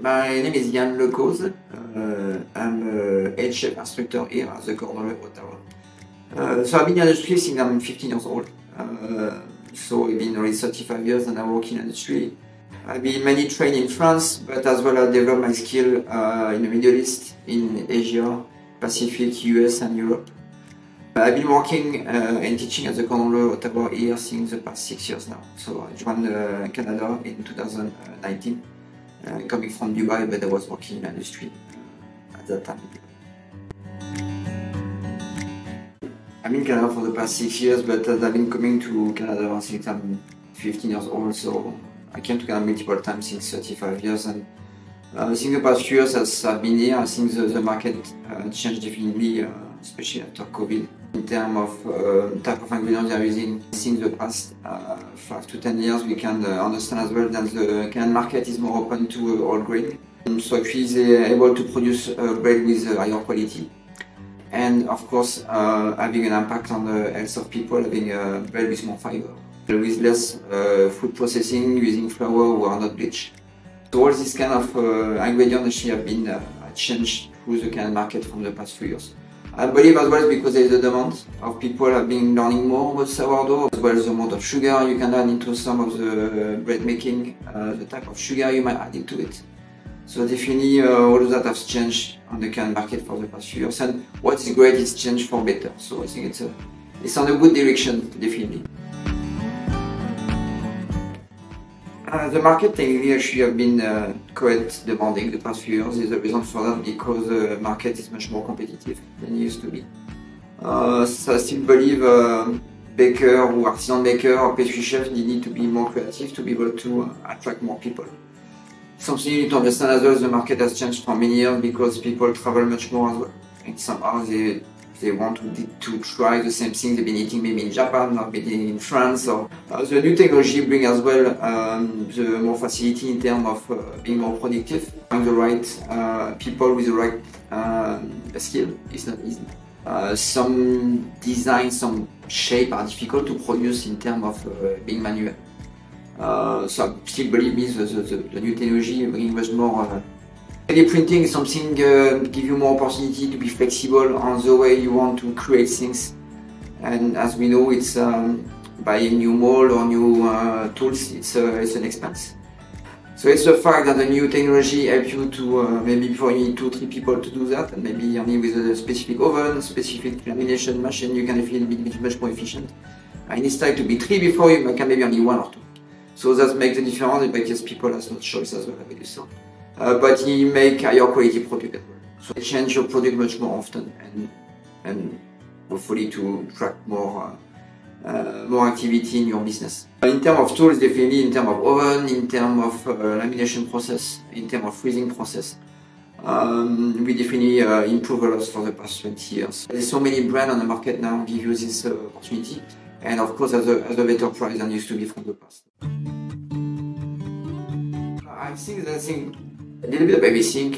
My name is Yann Lecoz. I'm a head chef instructor here at the Cordon Bleu Ottawa. So I've been in the industry since I'm 15 years old. So I've been already 35 years and I work in the industry. I've been mainly trained in France, but as well as developed my skill in the Middle East, in Asia, Pacific, US and Europe. I've been working and teaching at the Cordon Bleu Ottawa here since the past 6 years now. So I joined Canada in 2019, coming from Dubai, but I was working in the industry at that time. I'm in Canada for the past 6 years, but I've been coming to Canada since I'm 15 years old, so I came to Canada multiple times since 35 years. And since the past few years as I've been here, I think the market changed definitely, especially after COVID. In terms of type of ingredients they are using, since the past 5 to 10 years, we can understand as well that the Canadian market is more open to all grain. So actually they are able to produce bread with higher quality. And of course, having an impact on the health of people, having bread with more fiber, with less food processing, using flour who are not bleached. So all these kind of ingredients actually have been changed through the Canadian market from the past few years. I believe as well because there is a demand of people have been learning more about sourdough, as well as the amount of sugar you can add into some of the bread making, the type of sugar you might add into it. So definitely all of that has changed on the Canadian market for the past few years, and what is great is changed for better. So I think it's on a good direction, definitely. The market technically actually have been quite demanding the past few years. There's a reason for that because the market is much more competitive than it used to be. So I still believe baker or artisan maker or pastry chefs need to be more creative to be able to attract more people. Something you need to understand as well is the market has changed for many years because people travel much more as well. And somehow they want to try the same thing they've been eating maybe in Japan or maybe in France. Or the new technology brings as well the more facility in terms of being more productive. Finding the right people with the right skill is not easy. Some design, some shape are difficult to produce in terms of being manual. So I still believe the new technology brings much more. 3D printing is something give you more opportunity to be flexible on the way you want to create things. And as we know, it's buying new mold or new tools, it's an expense. So it's the fact that the new technology helps you to maybe before you need 2 or 3 people to do that, and maybe only with a specific oven, specific lamination machine, you can feel much more efficient. And it's time to be 3 before you can maybe only 1 or 2. So that makes the difference because people have no choice as well, I believe so. But he make higher quality product as well. So they change your product much more often and hopefully to attract more activity in your business. In terms of tools, definitely in terms of oven, in terms of lamination process, in terms of freezing process, we definitely improve a lot for the past 20 years. There's so many brands on the market now give you this opportunity, and of course at a better price than used to be from the past. I think a little bit of everything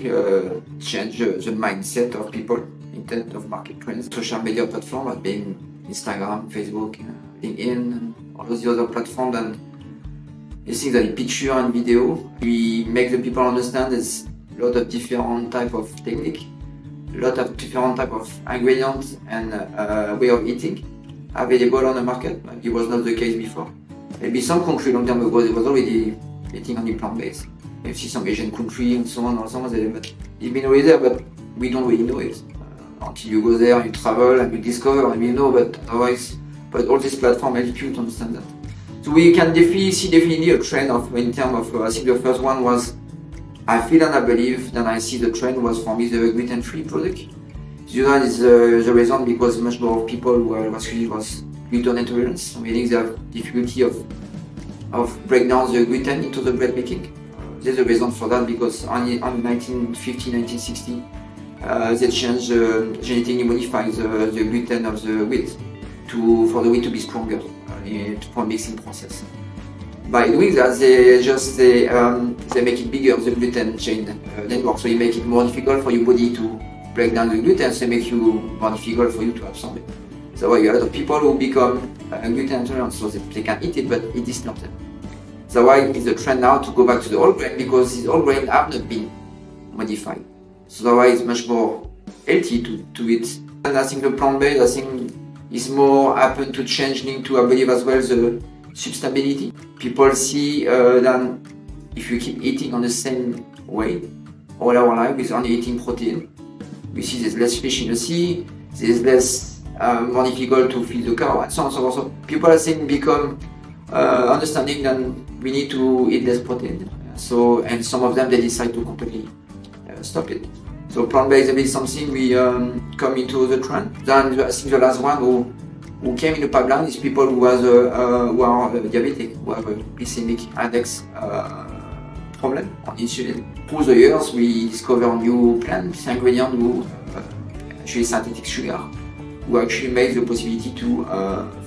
change the mindset of people in terms of market trends. Social media platforms like being Instagram, Facebook, LinkedIn, and all those other platforms, and you think that in picture and video, we make the people understand there's a lot of different type of technique, a lot of different type of ingredients and way of eating available on the market. Like it was not the case before. Maybe some country long time ago they was already eating only plant-based. You see some Asian country and so on, but it's been already there, but we don't really know it. Until you go there, you travel and you discover and you know, but otherwise, but all these platforms help you to understand that. So we can definitely a trend in terms of, I think the first one was, I feel and I believe that I see the trend was for me the gluten-free product. The other is the reason because much more people who was gluten intolerance, meaning they have difficulty of break down the gluten into the bread making. There's a reason for that because only on 1950, 1960, they changed genetically modified the gluten of the wheat for the wheat to be stronger for mixing process. By doing that, they make it bigger, the gluten chain network, so you make it more difficult for your body to break down the gluten, so it makes you more difficult for you to absorb it. So you have a lot of people who become gluten intolerant, so they can eat it, but it is not them. So why is the trend now to go back to the whole grain, because these whole grain have not been modified. So that's why it's much more healthy to eat. And I think the plant-based, I think, is more happen to change linked to, I believe, as well, the sustainability. People see that if you keep eating on the same way all our life with only eating protein, we see there's less fish in the sea, there's less more difficult to feed the cow, and so on and so forth. So people, I think, become understanding that we need to eat less protein. So, and some of them, they decide to completely stop it. So plant-based is something we come into the trend. Then I think the last one who came in the pipeline is people who are diabetic, who have a glycemic index problem on insulin. Through the years, we discover new plant ingredients who actually synthetic sugar, who actually make the possibility to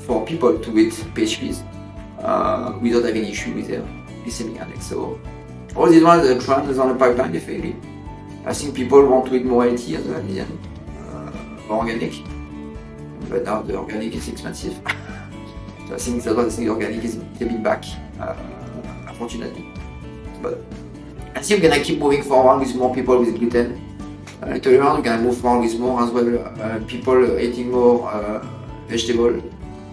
for people to eat pastries without having issue with their glycemic index. So all these ones, the trend is on the pipeline, definitely. I think people want to eat more healthy as well, more organic. But now the organic is expensive. So I think that's why the organic is a bit back, unfortunately. But I think we're gonna keep moving forward with more people with gluten intolerance. We're gonna move forward with more as well people eating more vegetable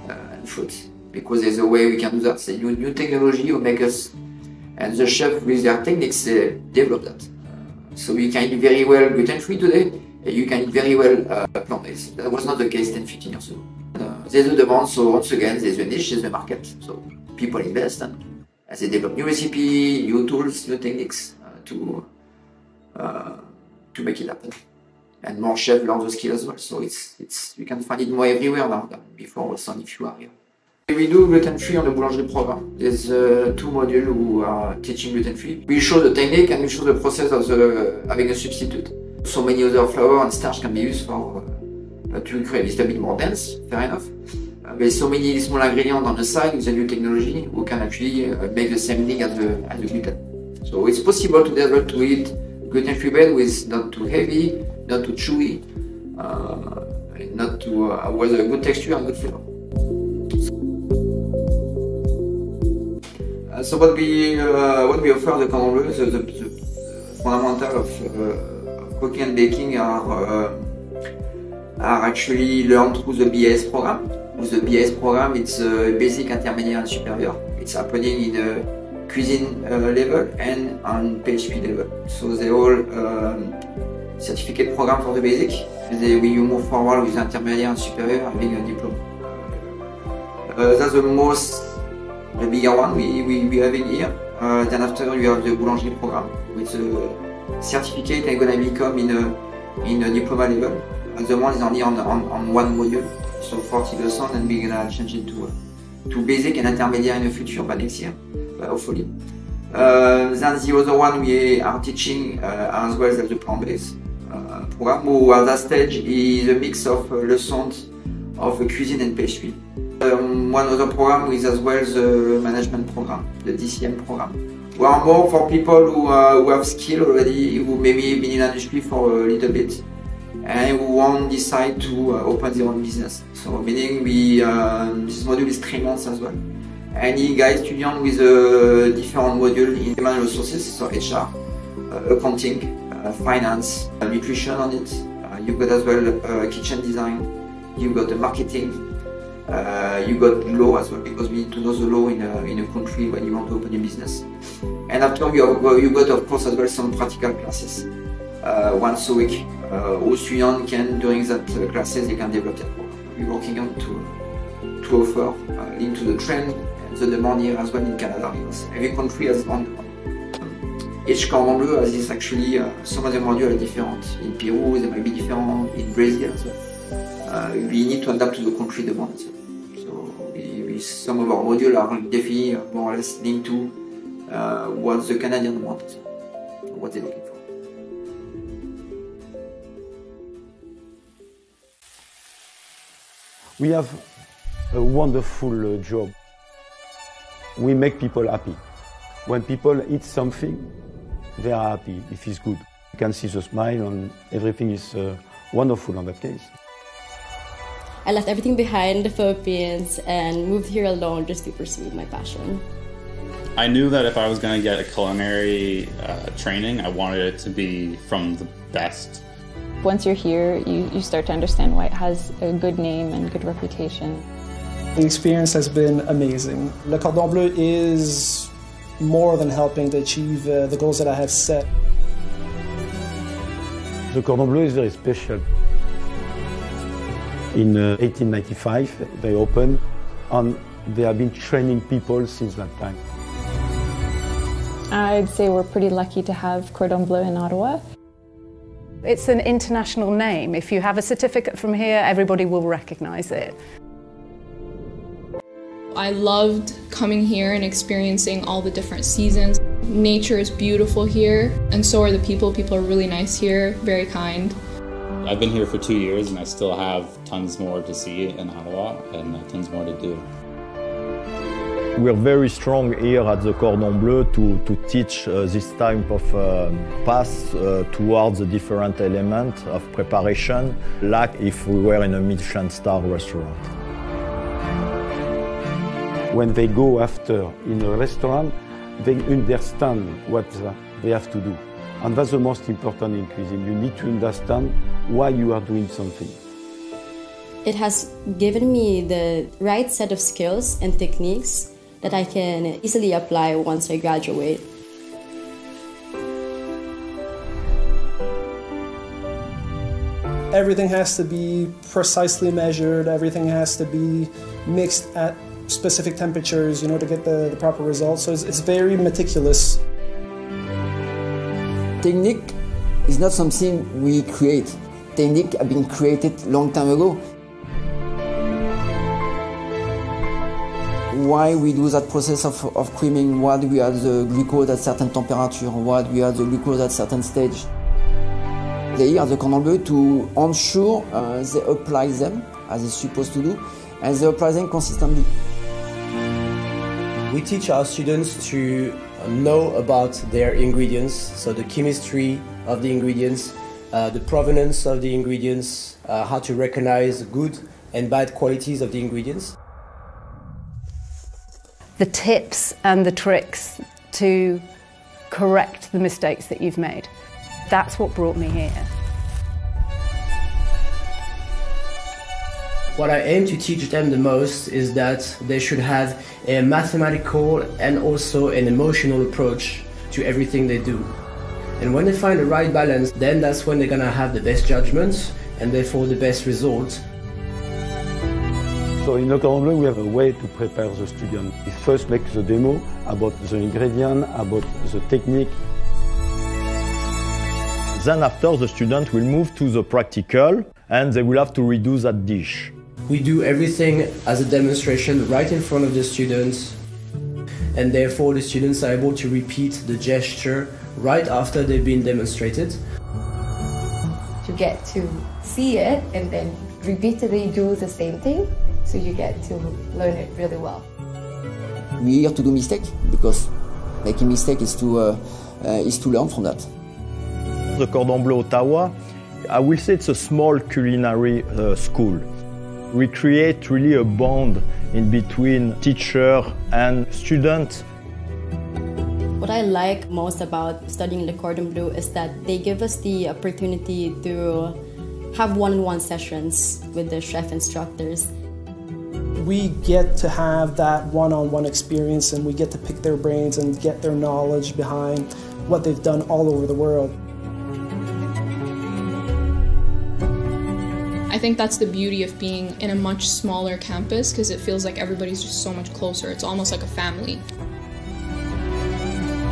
and fruits, because there's a way we can do that. It's a new technology will make us, and the chef with their techniques develop that. So you can eat very well gluten-free today, and you can eat very well plant-based. That was not the case 10-15 years ago. There's a demand, so once again, there's a niche, there's a market. So people invest and as they develop new recipe, new tools, new techniques to make it happen. And more chefs learn the skill as well. So it's you can find it more everywhere now than before, also if you are here. We do gluten-free on the Boulangerie program. There's 2 modules who are teaching gluten-free. We show the technique and we show the process of having a substitute. So many other flour and starch can be used for to create a little bit more dense, fair enough. There's so many small ingredients on the side with the new technology who can actually make the same thing as the gluten. So it's possible to develop to eat gluten-free bread with not too heavy, not too chewy, not too with a good texture and good flavor. So what we offer the cordon bleu, the fundamental of cooking and baking are actually learned through the BAS program. With the BAS program, it's basic, intermediate, and superior. It's happening in a cuisine level and on PhD level. So they all certificate program for the basic, and then you move forward with intermediate and superior, having a diploma. That's the bigger one we having here. Then after you have the Boulangerie program with a certificate and gonna become in a diploma level. And the one is only on one module, so 40%, and we're gonna change it to basic and intermediate in the future, but next year, hopefully. Then the other one we are teaching as well as the plant-based program, who at that stage is a mix of lessons of cuisine and pastry. One other program is as well the management program, the DCM program. We are more for people who have skill already, who maybe been in industry for a little bit, and who won't decide to open their own business. So meaning this module is 3 months as well. Any guy student with a different module in human resources, so HR, accounting, finance, nutrition on it. You've got as well kitchen design, you've got marketing, you got law as well, because we need to know the law in a country when you want to open a business. And after you got of course as well some practical classes once a week. All students can, during that classes, they can develop their program. We're working on to offer into the trend and the demand here as well in Canada, because every country has one demand. Each cordon bleu has this actually, some of the modules are different. In Peru, they might be different, in Brazil as well. We need to adapt to the country demand as well. So some of our modules are definitely more or less linked to what the Canadian want, what they're looking for. We have a wonderful job. We make people happy. When people eat something, they are happy, if it's good. You can see the smile and everything is wonderful in that case. I left everything behind in the Philippines and moved here alone just to pursue my passion. I knew that if I was going to get a culinary training, I wanted it to be from the best. Once you're here, you start to understand why it has a good name and good reputation. The experience has been amazing. Le Cordon Bleu is more than helping to achieve the goals that I have set. The Cordon Bleu is very special. In 1895 they opened, and they have been training people since that time. I'd say we're pretty lucky to have Cordon Bleu in Ottawa. It's an international name. If you have a certificate from here, everybody will recognize it. I loved coming here and experiencing all the different seasons. Nature is beautiful here, and so are the people. People are really nice here, very kind. I've been here for 2 years and I still have tons more to see in Ottawa and tons more to do. We're very strong here at the Cordon Bleu to teach this type of path towards the different elements of preparation, like if we were in a Michelin star restaurant. When they go after in a restaurant, they understand what they have to do. And that's the most important in cuisine. You need to understand why you are doing something. It has given me the right set of skills and techniques that I can easily apply once I graduate. Everything has to be precisely measured, everything has to be mixed at specific temperatures, to get the proper results. So it's very meticulous. Technique is not something we create. Technique have been created long time ago. Why we do that process of creaming, why do we add the glucose at certain temperature, why do we add the glucose at certain stage. They are the Cordon Bleu to ensure they apply them as they're supposed to do, and they apply them consistently. We teach our students to know about their ingredients, so the chemistry of the ingredients, the provenance of the ingredients, how to recognize good and bad qualities of the ingredients. The tips and the tricks to correct the mistakes that you've made. That's what brought me here. What I aim to teach them the most is that they should have a mathematical and also an emotional approach to everything they do. And when they find the right balance, then that's when they're gonna have the best judgment and therefore the best results. So in Le Cordon Bleu we have a way to prepare the student. We first make the demo about the ingredient, about the technique. Then after, the student will move to the practical and they will have to redo that dish. We do everything as a demonstration right in front of the students, and therefore the students are able to repeat the gesture right after they've been demonstrated. You get to see it and then repeatedly do the same thing, so you get to learn it really well. We're here to do mistake, because making mistake is to learn from that. The Cordon Bleu Ottawa, I will say it's a small culinary school. We create really a bond in between teacher and student. What I like most about studying Le Cordon Bleu is that they give us the opportunity to have one-on-one sessions with the chef instructors. We get to have that one-on-one experience, and we get to pick their brains and get their knowledge behind what they've done all over the world. I think that's the beauty of being in a much smaller campus, because it feels like everybody's just so much closer. It's almost like a family.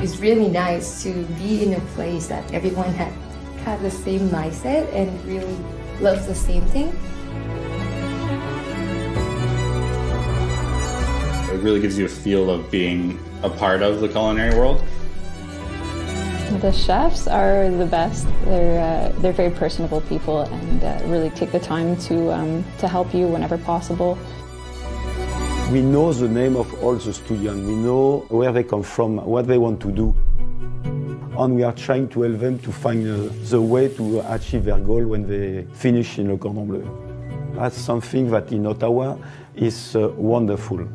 It's really nice to be in a place that everyone had the same mindset and really loves the same thing. It really gives you a feel of being a part of the culinary world. The chefs are the best. They're very personable people and really take the time to help you whenever possible. We know the name of all the students. We know where they come from, what they want to do. And we are trying to help them to find the way to achieve their goal when they finish in Le Cordon Bleu. That's something that in Ottawa is wonderful.